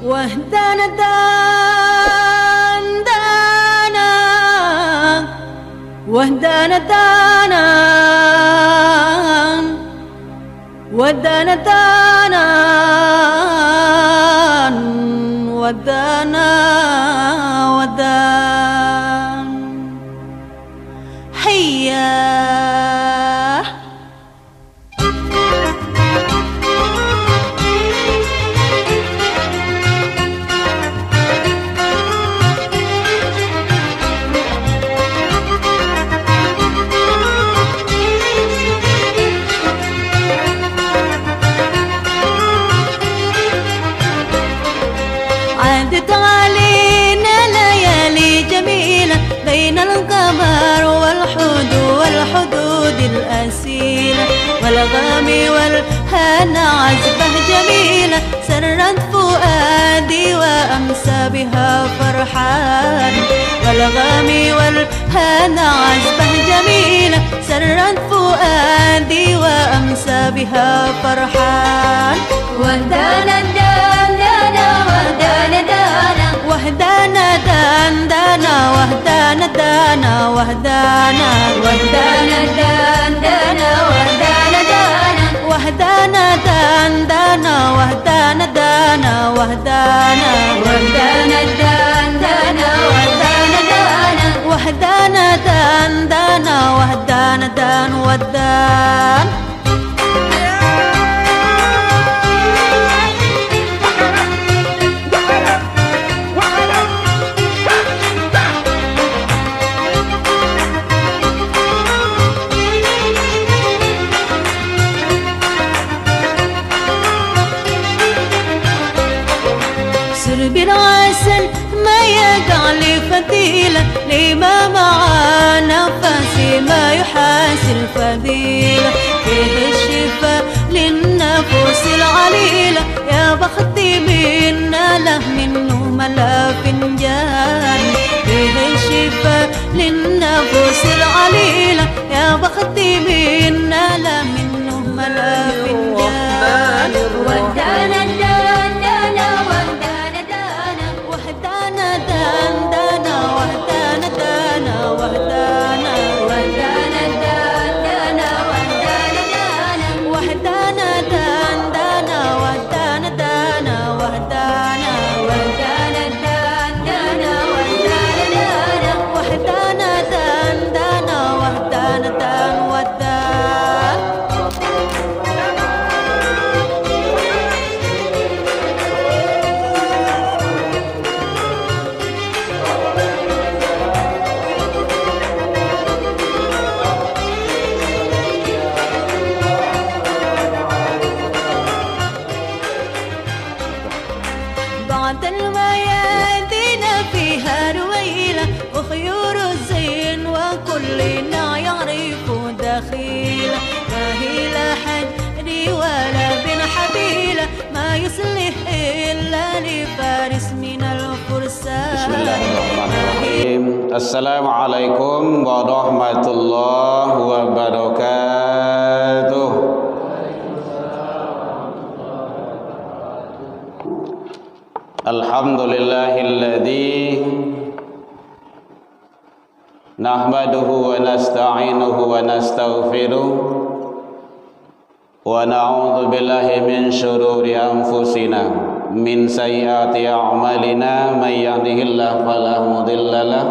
wahdana dan dana, wahdana dana, wahdana dana, wahdana wadan. Hayya. عدت علينا ليالي جميلة بين القمر والحدود الأسيلة والغام والهنا عزبة جميلة سرت فؤادي وأمسى بها فرحان والغام والهنا عزبة جميلة سرت فؤادي وأمسى بها فرحان ودانا دانا وهدانا دانا وهدانا دانا وهدانا دانا وهدانا وهدانا دانا وهدانا دانا وهدانا دانا وهدانا دانا وهدانا وهدانا دانا وهدانا دانا وهدانا دانا وهدانا دانا ودان. بالعسل ما يقع لي فتيلة لما معانا فاسي ما يحاسي الفضيلة فيه الشفاء للنفوس العليلة يا بختي منا له منه ملا فنجان فيه الشفاء للنفوس العليلة يا بختي منا له منه ملا فنجان ودانا بعد الميادين فيها رويلة وخيور الزين وكلنا يعرف دخيلة ما هي لا حجري ولا بن حبيلة ما يصلح إلا لفارس من الفرسان. بسم الله الرحمن الرحيم. السلام عليكم ورحمة الله وبركاته. Alhamdulillahilladzi nahmaduhu wa nasta'inuhu wa nastaghfiruh wa na'udzu billahi min syururi anfusina min sayyiati a'malina may yahdihillahu fala mudhillalah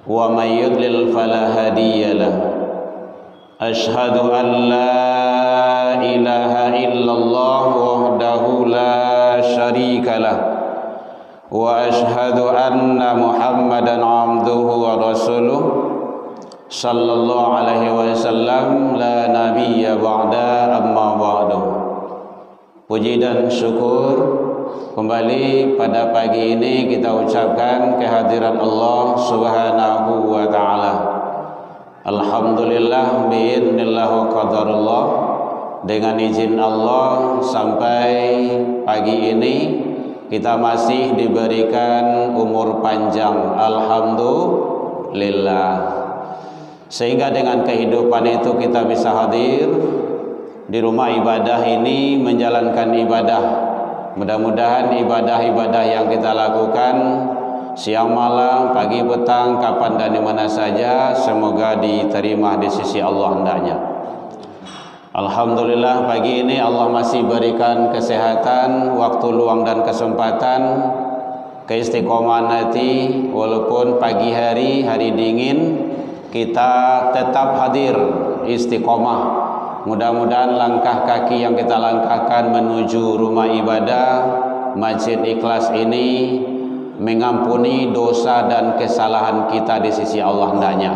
wa may yudlil fala hadiyalah. Asyhadu an la ilaha illallah wahdahu la syarikalah wa asyhadu anna Muhammadan abduhu wa rasuluh sallallahu alaihi wasallam la nabiyya ba'da amma ba'du. Puji dan syukur kembali pada pagi ini kita ucapkan kehadiran Allah Subhanahu wa taala. Alhamdulillah bi'idznillah wa qadarullah, dengan izin Allah sampai pagi ini kita masih diberikan umur panjang, alhamdulillah, sehingga dengan kehidupan itu kita bisa hadir di rumah ibadah ini menjalankan ibadah Mudah-mudahan ibadah-ibadah yang kita lakukan siang malam, pagi petang, kapan dan di mana saja, semoga diterima di sisi Allah hendaknya. Alhamdulillah pagi ini Allah masih berikan kesehatan, waktu luang dan kesempatan, keistiqomahan hati. Walaupun pagi hari dingin, kita tetap hadir istiqomah. Mudah-mudahan langkah kaki yang kita langkahkan menuju rumah ibadah Masjid Ikhlas ini mengampuni dosa dan kesalahan kita di sisi Allah hendaknya.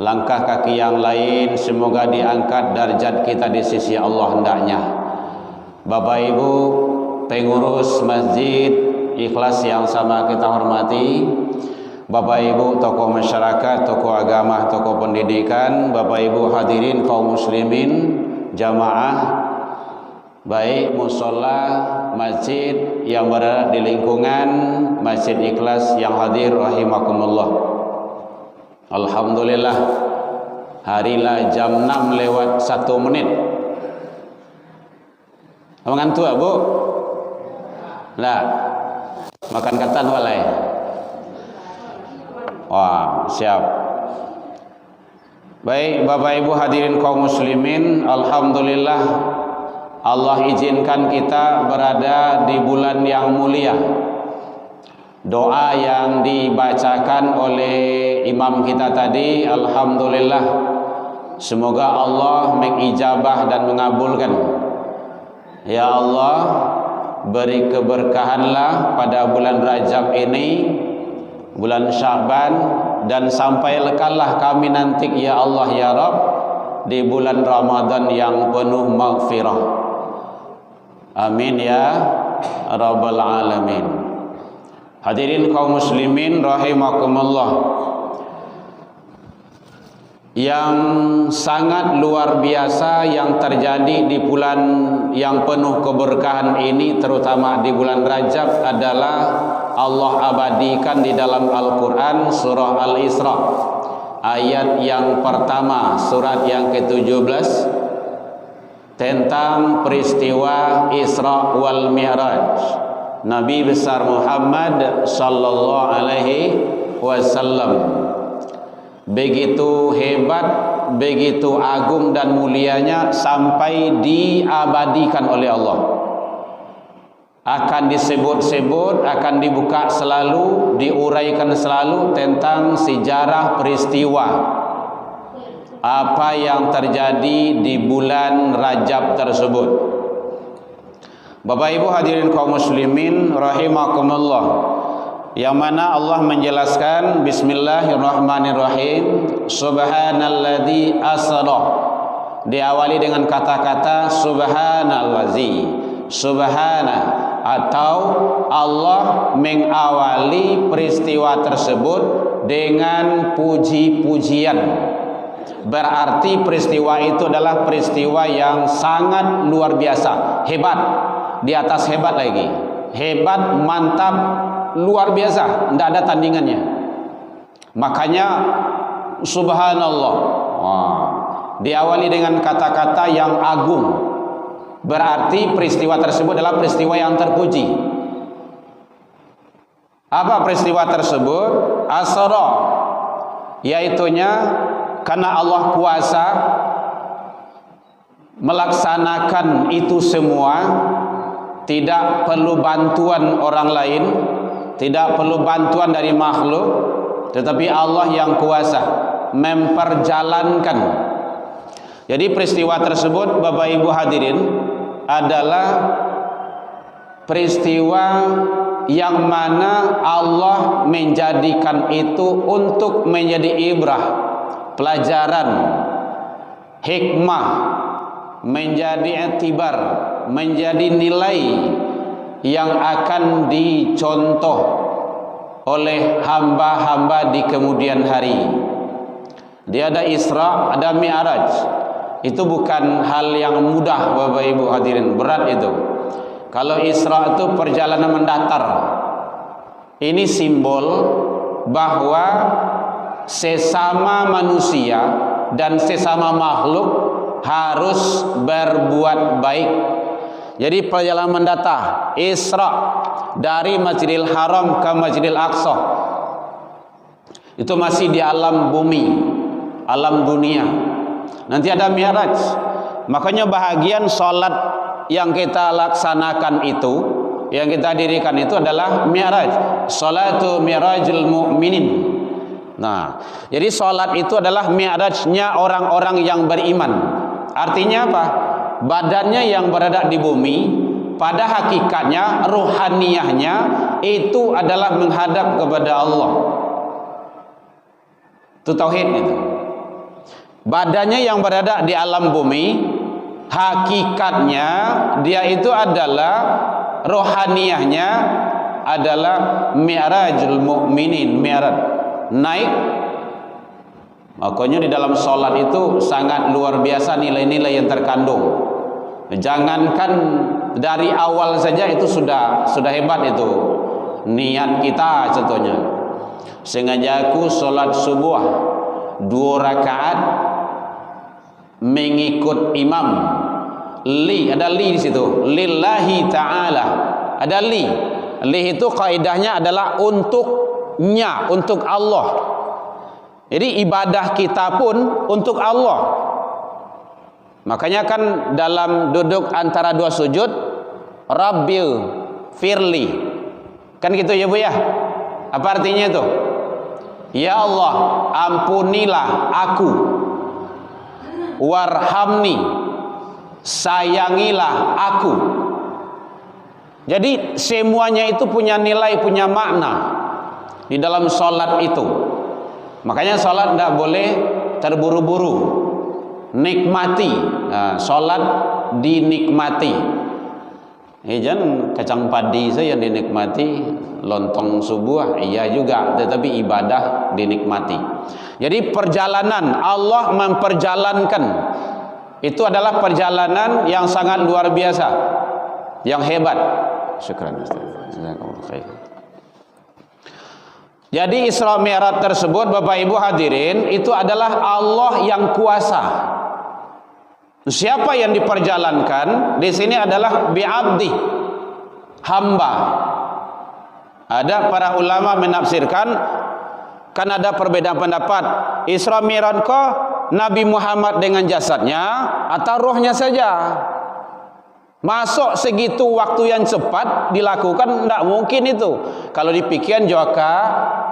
Langkah kaki yang lain semoga diangkat derajat kita di sisi Allah hendaknya. Bapak Ibu pengurus Masjid Ikhlas yang sama kita hormati, Bapak Ibu tokoh masyarakat, tokoh agama, tokoh pendidikan, Bapak Ibu hadirin kaum muslimin, jamaah baik musola, masjid yang berada di lingkungan Masjid Ikhlas yang hadir rahimakumullah. Alhamdulillah harilah jam 6 lewat 1 menit. Mengantuk Bu? Lah, makan katan walai. Wah, siap. Baik, Bapak Ibu hadirin kaum muslimin, alhamdulillah Allah izinkan kita berada di bulan yang mulia. Doa yang dibacakan oleh imam kita tadi, alhamdulillah semoga Allah mengijabah dan mengabulkan. Ya Allah, beri keberkahanlah pada bulan Rajab ini, bulan Sya'ban, dan sampai lekallah kami nanti ya Allah ya Rabb di bulan Ramadan yang penuh maghfirah. Amin ya Rabbal Alamin. Hadirin kaum muslimin rahimakumullah, yang sangat luar biasa yang terjadi di bulan yang penuh keberkahan ini, terutama di bulan Rajab, adalah Allah abadikan di dalam Al-Quran surah Al-Isra ayat yang pertama, surat yang ke-17, tentang peristiwa Isra wal Mi'raj Nabi besar Muhammad sallallahu alaihi wasallam. Begitu hebat, begitu agung dan mulianya sampai diabadikan oleh Allah. Akan disebut-sebut, akan dibuka selalu, diuraikan selalu tentang sejarah peristiwa apa yang terjadi di bulan Rajab tersebut. Bapak Ibu hadirin kaum muslimin rahimakumullah, yang mana Allah menjelaskan bismillahirrahmanirrahim, subhanalladzi asra, diawali dengan kata-kata subhanallazi, subhana, atau Allah mengawali peristiwa tersebut dengan puji-pujian. Berarti peristiwa itu adalah peristiwa yang sangat luar biasa, hebat, di atas hebat lagi, hebat, mantap, luar biasa, tidak ada tandingannya. Makanya subhanallah, diawali dengan kata-kata yang agung, berarti peristiwa tersebut adalah peristiwa yang terpuji. Apa peristiwa tersebut? Asra, yaitunya karena Allah kuasa melaksanakan itu semua, tidak perlu bantuan orang lain, tidak perlu bantuan dari makhluk, tetapi Allah yang kuasa memperjalankan. Jadi peristiwa tersebut Bapak Ibu hadirin adalah peristiwa yang mana Allah menjadikan itu untuk menjadi ibrah, pelajaran, hikmah, menjadi etibar, menjadi nilai yang akan dicontoh oleh hamba-hamba di kemudian hari. Dia ada Isra, ada Mi'raj. Itu bukan hal yang mudah Bapak Ibu hadirin, berat itu. Kalau Isra itu perjalanan mendatar. Ini simbol bahwa sesama manusia dan sesama makhluk harus berbuat baik. Jadi perjalanan mendatah Isra dari Masjidil Haram ke Masjidil Aqsa itu masih di alam bumi, alam dunia. Nanti ada Mi'raj. Makanya bahagian salat yang kita laksanakan itu, yang kita dirikan itu adalah Mi'raj, salatu mi'rajul mu'minin. Nah, jadi salat itu adalah mi'rajnya orang-orang yang beriman. Artinya apa? Badannya yang berada di bumi, pada hakikatnya, ruhaniyahnya itu adalah menghadap kepada Allah. Itu tauhid itu. Badannya yang berada di alam bumi, hakikatnya dia itu adalah rohaniyahnya adalah mi'rajul mu'minin, mi'raj, naik. Makanya di dalam sholat itu sangat luar biasa nilai-nilai yang terkandung. Jangankan dari awal saja itu sudah hebat itu niat kita. Contohnya, sengaja aku sholat subuh 2 rakaat mengikut imam. Ada li di situ. Lillahi ta'ala. Ada li. Li itu kaidahnya adalah untuknya, untuk Allah. Jadi ibadah kita pun untuk Allah. Makanya kan dalam duduk antara 2 sujud, Rabbil firli. Kan gitu ya Bu ya? Apa artinya itu? Ya Allah, ampunilah aku. Warhamni, sayangilah aku. Jadi semuanya itu punya nilai, punya makna di dalam sholat itu. Makanya sholat tidak boleh terburu-buru, nikmati. Nah, sholat dinikmati. Jangan kacang padi saja yang dinikmati, lontong subuh iya juga, tetapi ibadah dinikmati. Jadi perjalanan Allah memperjalankan itu adalah perjalanan yang sangat luar biasa, yang hebat. Syukran Ustaz. Jadi Isra Mi'raj tersebut Bapak Ibu hadirin itu adalah Allah yang kuasa. Siapa yang diperjalankan di sini adalah bi'abdi, hamba. Ada para ulama menafsirkan, kan ada perbedaan pendapat. Isra Mi'raj kok Nabi Muhammad dengan jasadnya atau rohnya saja? Masuk segitu waktu yang cepat dilakukan, tidak mungkin itu. Kalau dipikirkan joka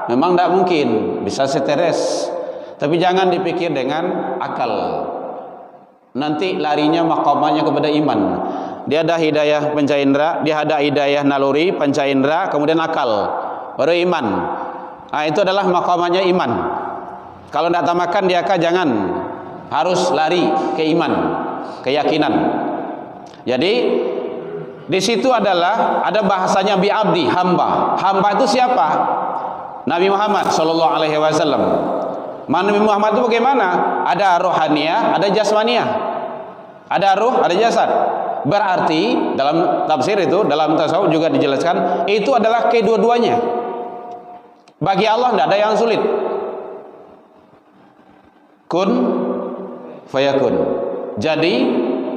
memang tidak mungkin, bisa stres. Tapi jangan dipikir dengan akal. Nanti larinya maqamanya kepada iman. Dia ada hidayah pancaindra, dia ada hidayah naluri pancaindra, kemudian akal, baru iman. Nah, itu adalah maqamanya iman. Kalau tidak tamakan dia jangan, harus lari ke iman, keyakinan. Jadi di situ adalah ada bahasanya bi'abdi, hamba. Hamba itu siapa? Nabi Muhammad sallallahu alaihi wasallam. Nabi Muhammad itu bagaimana? Ada rohaniah, ada jasmaniah. Ada ruh, ada jasad. Berarti dalam tafsir itu, dalam tasawuf juga dijelaskan, itu adalah kedua-duanya. Bagi Allah tidak ada yang sulit. Kun fayakun. Jadi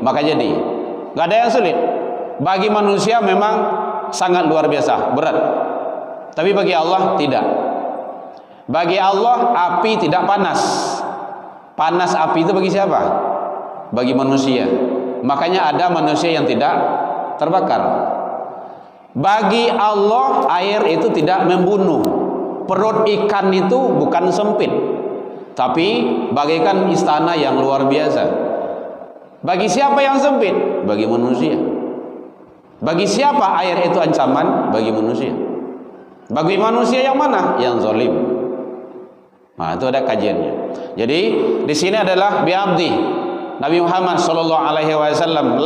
maka jadi. Tidak ada yang sulit. Bagi manusia memang sangat luar biasa, berat. Tapi bagi Allah tidak. Bagi Allah api tidak panas. Panas api itu bagi siapa? Bagi manusia. Makanya ada manusia yang tidak terbakar. Bagi Allah air itu tidak membunuh. Perut ikan itu bukan sempit, tapi bagaikan istana yang luar biasa. Bagi siapa yang sempit? Bagi manusia. Bagi siapa air itu ancaman? Bagi manusia. Bagi manusia yang mana? Yang zalim. Nah, itu ada kajiannya. Jadi di sini adalah bi'abdi Nabi Muhammad sallallahu alaihi wasallam,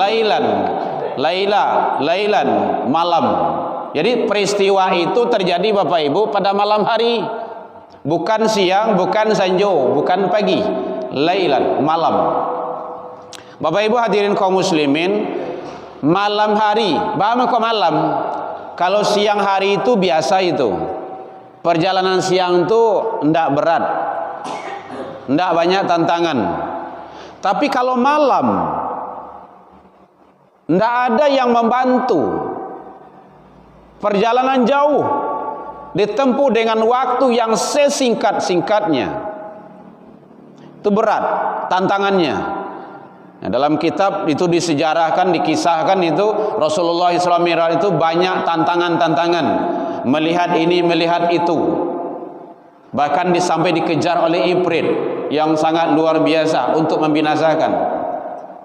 lailan malam. Jadi peristiwa itu terjadi Bapak Ibu pada malam hari. Bukan siang, bukan sanjo, bukan pagi. Lailan, malam. Bapak Ibu hadirin kaum muslimin, malam hari, bahkan kok malam. Kalau siang hari itu biasa itu. Perjalanan siang itu tidak berat, tidak banyak tantangan. Tapi kalau malam, Tidak ada yang membantu. Perjalanan jauh ditempuh dengan waktu yang sesingkat-singkatnya. Itu berat tantangannya. Nah, dalam kitab itu disejarahkan, dikisahkan itu Rasulullah SAW itu banyak tantangan-tantangan, melihat ini, melihat itu. Bahkan sampai dikejar oleh Ifrit yang sangat luar biasa untuk membinasakan.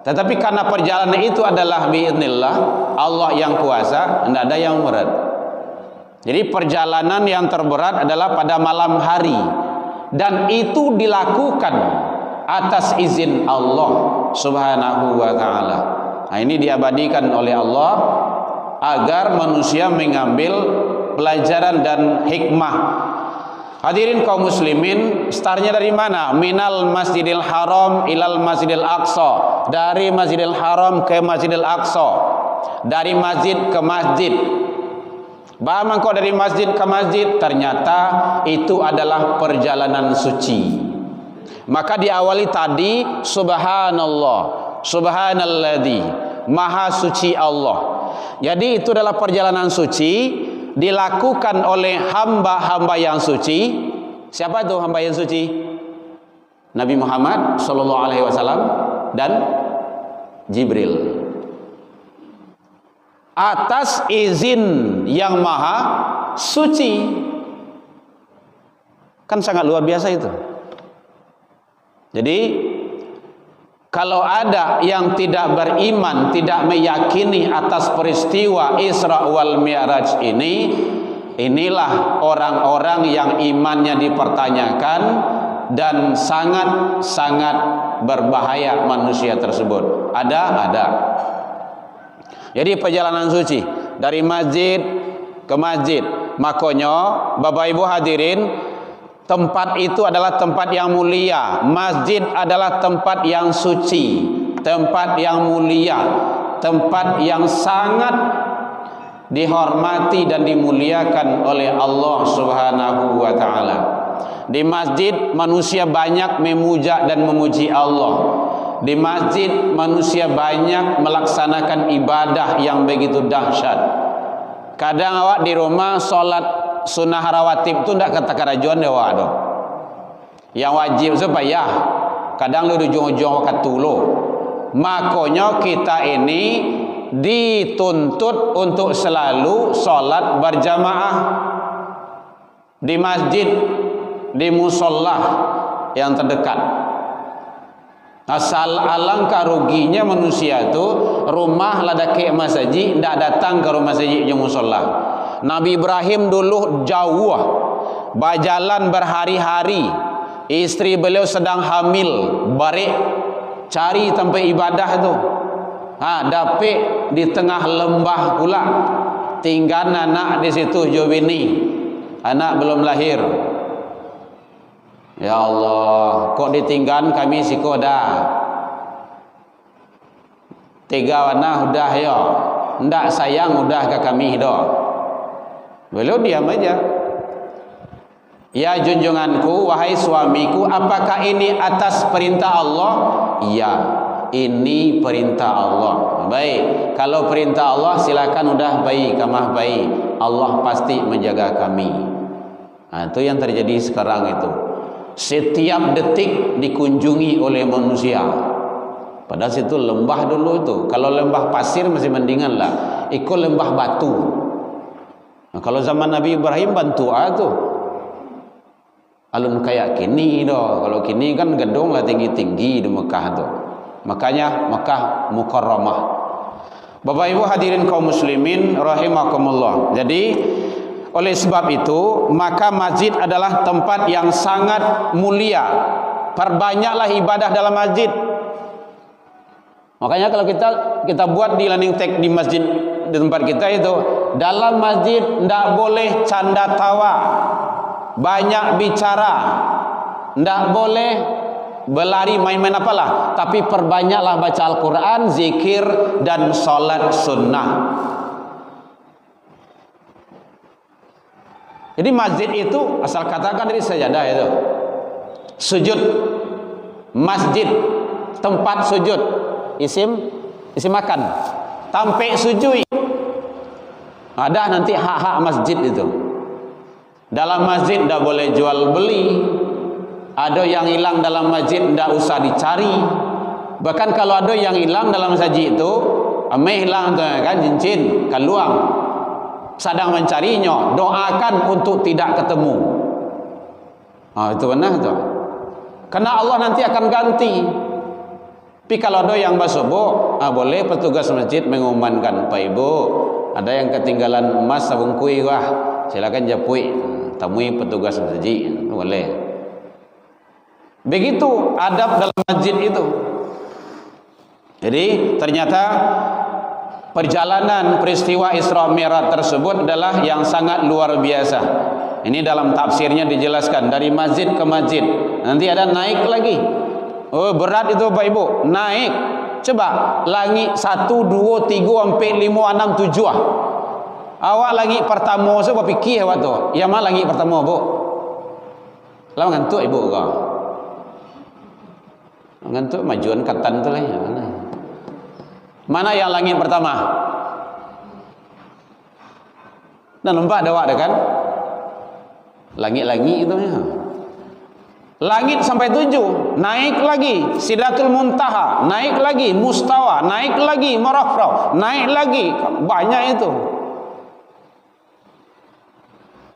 Tetapi karena perjalanan itu adalah biiznillah, Allah yang kuasa, tidak ada yang berat. Jadi perjalanan yang terberat adalah pada malam hari, dan itu dilakukan atas izin Allah Subhanahu wa ta'ala. Nah, ini diabadikan oleh Allah agar manusia mengambil pelajaran dan hikmah. Hadirin kaum muslimin, startnya dari mana? Minal Masjidil Haram ilal Masjidil Aqsa. Dari Masjidil Haram ke Masjidil Aqsa. Dari masjid ke masjid. Bahkan kok dari masjid ke masjid, ternyata itu adalah perjalanan suci. Maka diawali tadi subhanallah, subhanalladzi, maha suci Allah. Jadi itu adalah perjalanan suci dilakukan oleh hamba-hamba yang suci. Siapa itu hamba yang suci? Nabi Muhammad sallallahu alaihi wasallam dan Jibril. Atas izin yang maha suci. Kan sangat luar biasa itu. Jadi kalau ada yang tidak beriman, tidak meyakini atas peristiwa Isra wal Mi'raj ini, inilah orang-orang yang imannya dipertanyakan dan sangat-sangat berbahaya manusia tersebut. Ada. Jadi perjalanan suci dari masjid ke masjid. Makanya Bapak Ibu hadirin, tempat itu adalah tempat yang mulia. Masjid adalah tempat yang suci, tempat yang mulia, tempat yang sangat dihormati dan dimuliakan oleh Allah Subhanahu wa ta'ala. Di masjid manusia banyak memuja dan memuji Allah. Di masjid manusia banyak melaksanakan ibadah yang begitu dahsyat. Kadang awak di rumah solat sunnah rawatib tu ndak kata karajuan dewa do. Yang wajib supaya kadang lu ujung-ujung katulo. Makanya kita ini dituntut untuk selalu solat berjamaah di masjid, di musola yang terdekat. Asal alangkah ruginya manusia itu rumah lada ke masjid, ndak datang ke rumah masjid yang musola. Nabi Ibrahim dulu jauh, berjalan berhari-hari. Istri beliau sedang hamil, balik cari tempat ibadah itu. Dapet di tengah lembah pula. Tinggal anak di situ jobini. Anak belum lahir. Ya Allah, kok ditinggal kami sikoda. Tiga warna udah ya. Ndak sayang udah ke kami dah. Beliau diam aja. Ya junjunganku, wahai suamiku, apakah ini atas perintah Allah? Iya, ini perintah Allah. Baik, kalau perintah Allah silakan udah baik, kamah baik. Allah pasti menjaga kami. Nah, itu yang terjadi sekarang itu. Setiap detik dikunjungi oleh manusia. Padahal situ lembah dulu itu. Kalau lembah pasir masih mendingan lah. Ikut lembah batu. Nah, kalau zaman Nabi Ibrahim bantu tuh. Alun kayak kini doh. Kalau kini kan gedung lah tinggi-tinggi di Mekah tuh. Makanya Mekah Mukarramah. Bapak Ibu hadirin kaum muslimin rahimakumullah. Jadi oleh sebab itu maka masjid adalah tempat yang sangat mulia. Perbanyaklah ibadah dalam masjid. Makanya kalau kita buat di landing tag di masjid di tempat kita itu, dalam masjid tidak boleh canda tawa, banyak bicara, tidak boleh berlari main-main apalah, tapi perbanyaklah baca Al-Quran, zikir dan salat sunnah. Jadi masjid itu asal katakan dari sajadah itu sujud, masjid tempat sujud, isim makan, Tampek sujui. Ada nanti hak-hak masjid itu. Dalam masjid tidak boleh jual beli. Ada yang hilang dalam masjid tidak usah dicari. Bahkan kalau ada yang hilang dalam masjid itu, ameh hilang tu kan, cincin kaluang, sedang mencarinya, doakan untuk tidak ketemu. Itu benar tu. Karena Allah nanti akan ganti. Tapi kalau ada yang basuh, boleh petugas masjid mengumumkan, Pak Ibu, ada yang ketinggalan emas sabung kui, wah, silakan japui, temui petugas masjid, boleh. Begitu adab dalam masjid itu. Jadi ternyata perjalanan peristiwa Isra Mi'raj tersebut adalah yang sangat luar biasa. Ini dalam tafsirnya dijelaskan dari masjid ke masjid. Nanti ada naik lagi. Oh, berat itu Bapak Ibu. Naik. Coba langit 1, 2, 3, 4, 5, 6, 7. Awak langit pertama saya berfikir awak tu. Yang mana langit pertama, Bu? Lama ngantuk Ibu kau. Ngantuk majuan katan tu lah. Mana yang langit pertama? Dan nampak ada awak dah kan? Langit-langit itu ya. Langit sampai 7, naik lagi Sidratul Muntaha, naik lagi Mustawa, naik lagi Marafrah, naik lagi, banyak itu.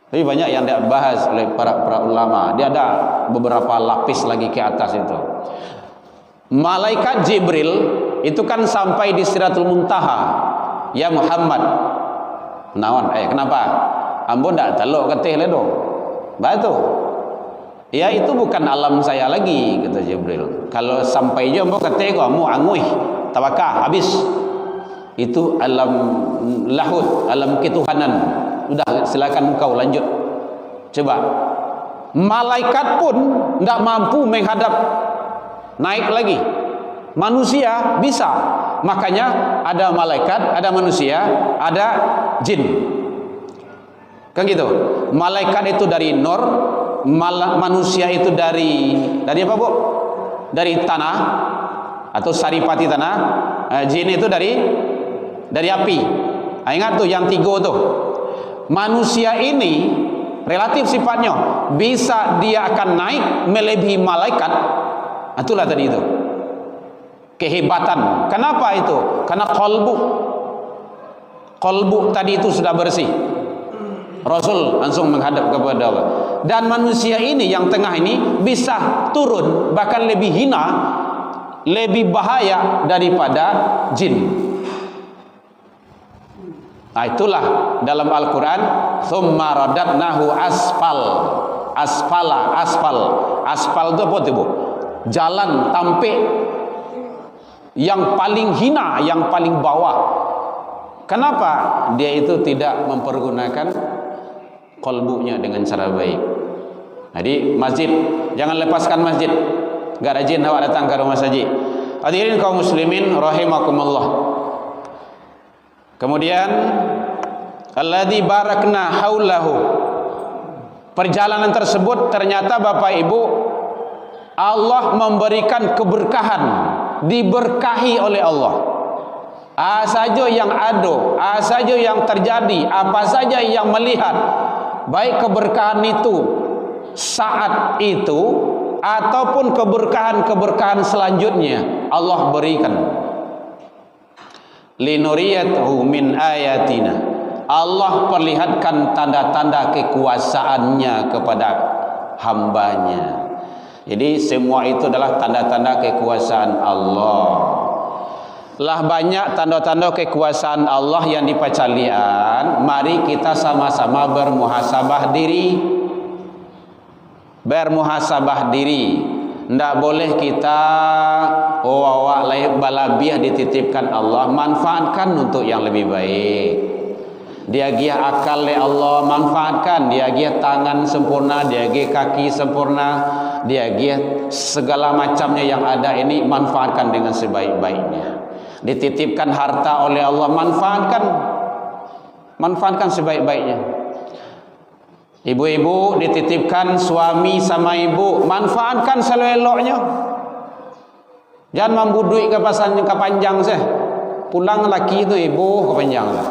Tapi banyak yang tidak bahas oleh para ulama. Dia ada beberapa lapis lagi ke atas itu. Malaikat Jibril itu kan sampai di Sidratul Muntaha. Ya Muhammad, naon? Kenapa? Ambon tak telok ketih le dong. Batu. Ya itu bukan alam saya lagi, kata Jibril. Kalau sampai je ambon ketih kau mu angui, tawakal habis. Itu alam lahut, alam ketuhanan. Sudah, silakan kau lanjut. Coba. Malaikat pun tidak mampu menghadap. Naik lagi. Manusia bisa. Makanya ada malaikat, ada manusia, ada jin. Kan gitu. Malaikat itu dari nur, manusia itu dari apa, Bu? Dari tanah atau saripati tanah. Jin itu dari api. Ingat tuh yang 3 tuh. Manusia ini relatif sifatnya, bisa dia akan naik melebihi malaikat. Itulah tadi itu kehebatan. Kenapa itu? Karena kolbu tadi itu sudah bersih. Rasul langsung menghadap kepada Allah. Dan manusia ini yang tengah ini bisa turun, bahkan lebih hina, lebih bahaya daripada jin. Nah, itulah dalam Al-Quran, thumma radatnahu asfal. Asfal itu apa itu, Bu? Jalan tampik yang paling hina, yang paling bawah. Kenapa? Dia itu tidak mempergunakan kolbunya dengan cara baik. Jadi masjid, jangan lepaskan masjid. Gak rajin awak datang ke rumah masjid. Hadirin kaum muslimin rahimakumullah. Kemudian alladzi barakna haulahu. Perjalanan tersebut ternyata Bapak Ibu, Allah memberikan keberkahan, diberkahi oleh Allah. Saja yang ada, saja yang terjadi, apa saja yang melihat, baik keberkahan itu saat itu ataupun keberkahan-keberkahan selanjutnya Allah berikan. Linuriyatuhu min ayatina. Allah perlihatkan tanda-tanda kekuasaannya kepada hambanya. Jadi semua itu adalah tanda-tanda kekuasaan Allah. Lah banyak tanda-tanda kekuasaan Allah yang dipacalian. Mari kita sama-sama bermuhasabah diri. Bermuhasabah diri. Tidak boleh kita awak balabiah dititipkan Allah, manfaatkan untuk yang lebih baik. Dia gia akal le Allah, manfaatkan. Dia gia tangan sempurna, dia gia kaki sempurna, dia gia segala macamnya yang ada ini, manfaatkan dengan sebaik-baiknya. Dititipkan harta oleh Allah, manfaatkan sebaik-baiknya. Ibu-ibu dititipkan suami sama ibu, manfaatkan seleloknya. Jangan membudui ke pasannya ke panjang seh. Pulang laki itu ibu kepanjang lah.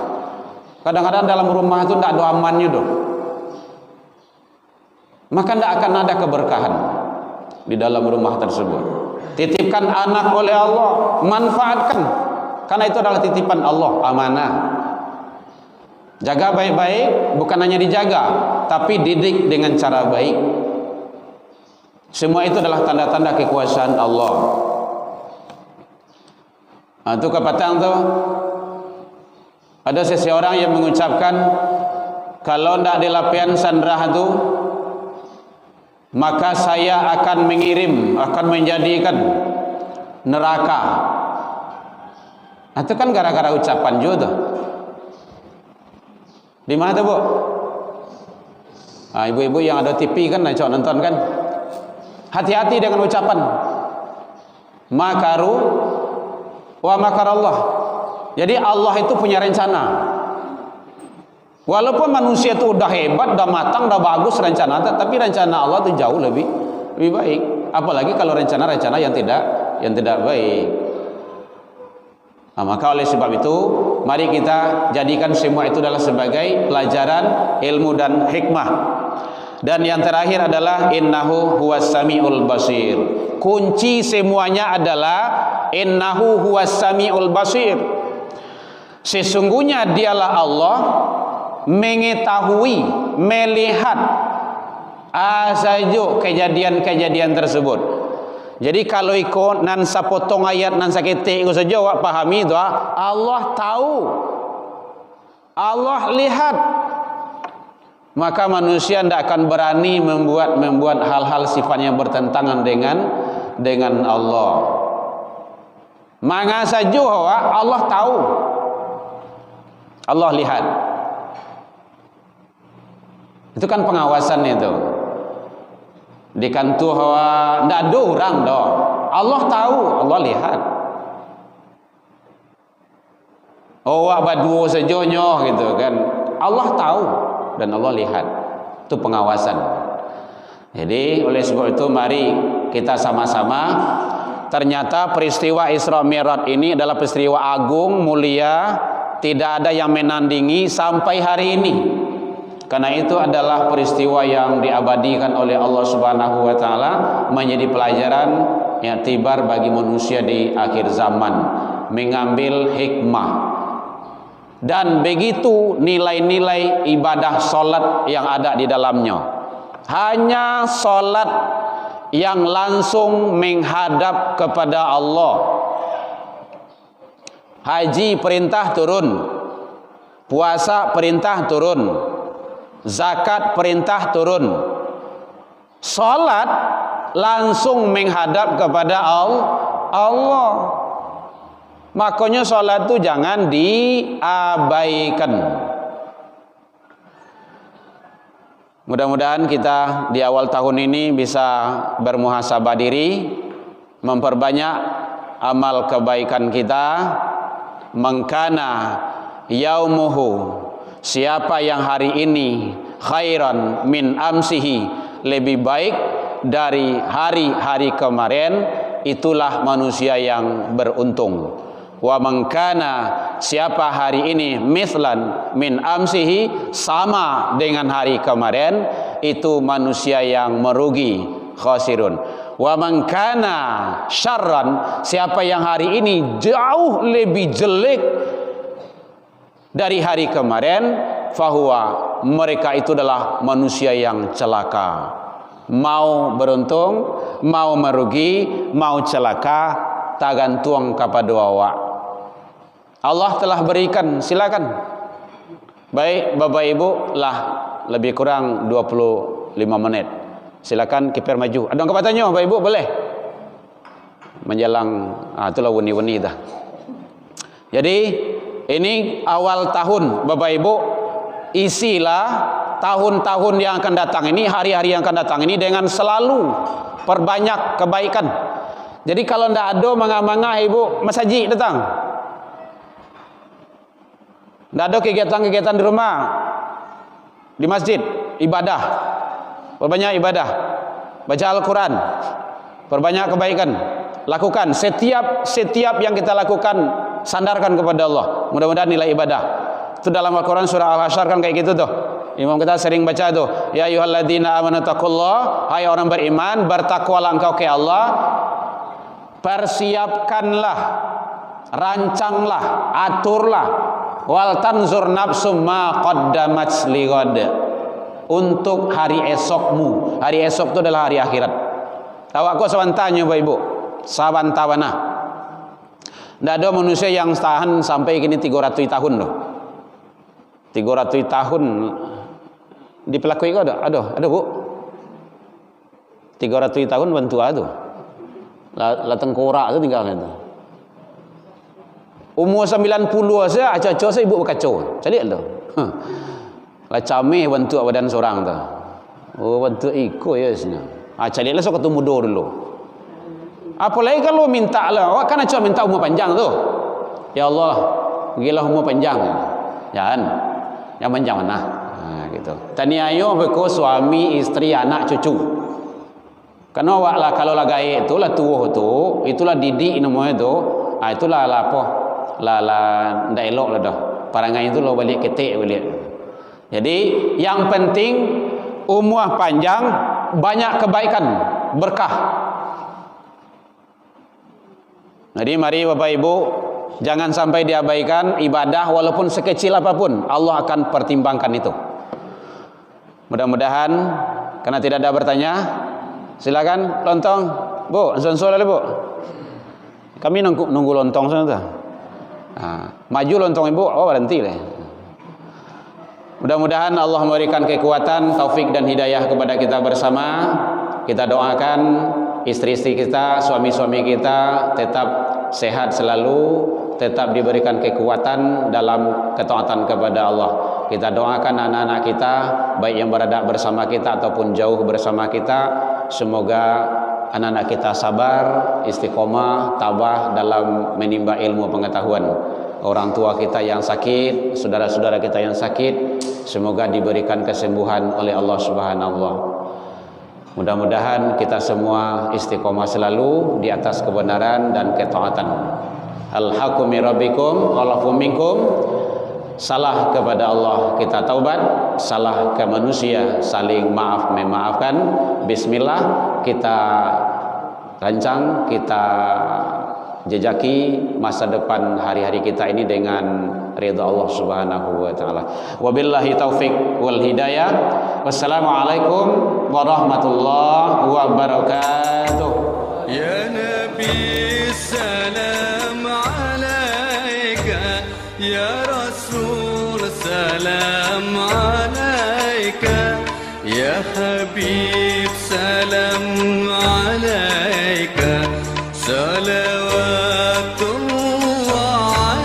Kadang-kadang dalam rumah itu tidak ada amannya tuh. Maka tidak akan ada keberkahan di dalam rumah tersebut. Titipkan anak oleh Allah, manfaatkan, karena itu adalah titipan Allah, amanah. Jaga baik-baik, bukan hanya dijaga, tapi didik dengan cara baik. Semua itu adalah tanda-tanda kekuasaan Allah. Itu kepatang tu, ada seseorang yang mengucapkan, kalau tidak dilapian sandrah itu, maka saya akan mengirim, akan menjadikan neraka. Itu kan gara-gara ucapan juga tuh. Di mana tuh, Bu? Ibu-ibu yang ada TV kan, coba nonton kan. Hati-hati dengan ucapan. Makaru wa makarallah. Jadi Allah itu punya rencana. Walaupun manusia itu udah hebat, udah matang, udah bagus rencana, tapi rencana Allah itu jauh lebih baik. Apalagi kalau rencana-rencana yang tidak baik. Nah, maka oleh sebab itu, mari kita jadikan semua itu adalah sebagai pelajaran ilmu dan hikmah. Dan yang terakhir adalah innahu huwas samiul basir. Kunci semuanya adalah innahu huwas samiul basir. Sesungguhnya dialah Allah mengetahui, melihat saja kejadian-kejadian tersebut. Jadi kalau ikut nan sapotong ayat nan sakete itu saja awak pahami itu, Allah tahu, Allah lihat. Maka manusia tidak akan berani membuat hal-hal sifatnya bertentangan dengan Allah. Maka saja Allah tahu, Allah lihat. Itu kan pengawasan itu. Di kantor tidak ada orang dah. Allah tahu, Allah lihat. Awak berdua saja nyoh gitu kan. Allah tahu dan Allah lihat. Itu pengawasan. Jadi oleh sebab itu mari kita sama-sama, ternyata peristiwa Isra Mi'raj ini adalah peristiwa agung, mulia, tidak ada yang menandingi sampai hari ini. Karena itu adalah peristiwa yang diabadikan oleh Allah Subhanahu wa taala, menjadi pelajaran yang tibar bagi manusia di akhir zaman, mengambil hikmah. Dan begitu nilai-nilai ibadah solat yang ada di dalamnya. Hanya solat yang langsung menghadap kepada Allah. Haji perintah turun, puasa perintah turun, zakat perintah turun. Salat langsung menghadap kepada Allah. Makanya salat itu jangan diabaikan. Mudah-mudahan kita di awal tahun ini bisa bermuhasabah diri, memperbanyak amal kebaikan kita. Mengkana yaumuhu, siapa yang hari ini khairan min amsihi, lebih baik dari hari-hari kemarin, itulah manusia yang beruntung. Wa mengkana, siapa hari ini mislan min amsihi, sama dengan hari kemarin, itu manusia yang merugi, khasirun. Wa man kana syarran, siapa yang hari ini jauh lebih jelek dari hari kemarin, fahuwa, mereka itu adalah manusia yang celaka. Mau beruntung, mau merugi, mau celaka, tergantung kepada awak. Allah telah berikan, silakan. Baik Bapak Ibu, lah lebih kurang 25 menit. Silakan kiper maju. Ada yang tanya Bapak Ibu, boleh? Menjelang itulah wuni-wuni dah. Jadi ini awal tahun Bapak Ibu, isilah tahun-tahun yang akan datang ini, hari-hari yang akan datang ini dengan selalu perbanyak kebaikan. Jadi kalau tidak ada mangah-mangah Ibu masjid datang. Tidak ada kegiatan-kegiatan di rumah, di masjid, ibadah. Perbanyak ibadah, baca Al-Quran, perbanyak kebaikan, lakukan setiap yang kita lakukan sandarkan kepada Allah. Mudah-mudahan nilai ibadah. Itu dalam Al-Quran surah Al-Hasyr kan kayak gitu tuh. Imam kita sering baca tuh, ya ayyuhalladzina amanu taqullah, hai orang beriman, bertakwalah engkau ke Allah. Persiapkanlah, rancanglah, aturlah, wal tanzur nafsum ma qaddamat lighad, untuk hari esokmu. Hari esok itu adalah hari akhirat. Tahu aku sabantanya Bapak Ibu, sabantawana. Tidak ada manusia yang tahan sampai kini 300 tahun loh. 300 tahun dipelakui kau ada Bu. 300 tahun bantu tu. La tengkorak tu tinggal itu. Umur 90 saja aca-aca saya ibu berkacau. Cari tu. La camih bantu badan seorang tu. Oh bantu ikut ya sini. Cari lah sok ketemu dulu. Apalagi kalau minta lah, awak kan aca minta umur panjang tu. Ya Allah, gilah umur panjang. Jangan. Yang panjang mana? Gitu. Tani ayo beko suami, istri, anak, cucu. Karena awak lah kalau lah gae itulah tuah tu, itulah didik namanya tu. Itulah lah apa? Lah ndak elok lah dah. Parangai itu lo balik ketik balik. Jadi yang penting umur panjang, banyak kebaikan, berkah. Jadi mari Bapak Ibu, jangan sampai diabaikan ibadah walaupun sekecil apapun, Allah akan pertimbangkan itu. Mudah-mudahan, karena tidak ada bertanya, silakan lontong, Bu, ansol Bu. Kami nunggu lontong sana. Maju lontong Ibu, oh berhenti lah. Mudah-mudahan Allah memberikan kekuatan, taufik dan hidayah kepada kita bersama. Kita doakan istri-istri kita, suami-suami kita tetap sehat selalu, tetap diberikan kekuatan dalam ketaatan kepada Allah. Kita doakan anak-anak kita, baik yang berada bersama kita ataupun jauh bersama kita, semoga anak-anak kita sabar, istiqomah, tabah dalam menimba ilmu pengetahuan. Orang tua kita yang sakit, saudara-saudara kita yang sakit, semoga diberikan kesembuhan oleh Allah Subhanahu wa taala. Mudah-mudahan kita semua istiqomah selalu di atas kebenaran dan ketaatan. Al-haqqu min rabbikum walafu minkum. Salah kepada Allah kita taubat, salah ke manusia saling maaf memaafkan. Bismillah, kita rancang, kita jejaki masa depan hari-hari kita ini dengan ridha Allah Subhanahu wa taala. Wabillahi taufik wal hidayah. Wassalamualaikum warahmatullahi wabarakatuh. Ya Nabi salam alaika, ya Rasul salam alaika, ya Habib salam alaika, salawatullah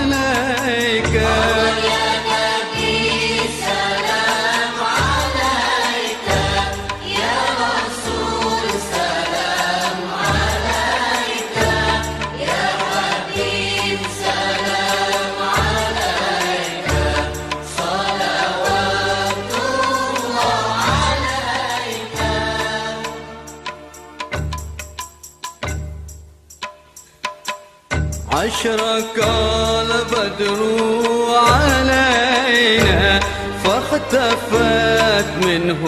alaika. أشرق البدر علينا فاختفت منه